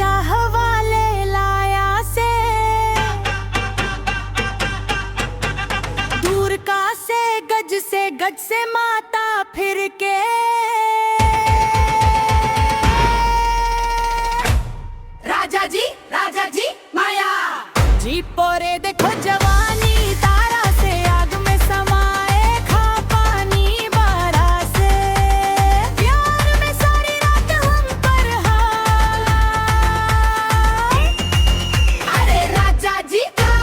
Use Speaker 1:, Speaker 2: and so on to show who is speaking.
Speaker 1: चाह वाले लाया से, दूर का से गज से माता फिर के। राजा जी माया जी पोरे देखो जवानी, तारा से आग में समाए, खा पानी बारा से, प्यार में सारी रात हम पर अरे राजा जी का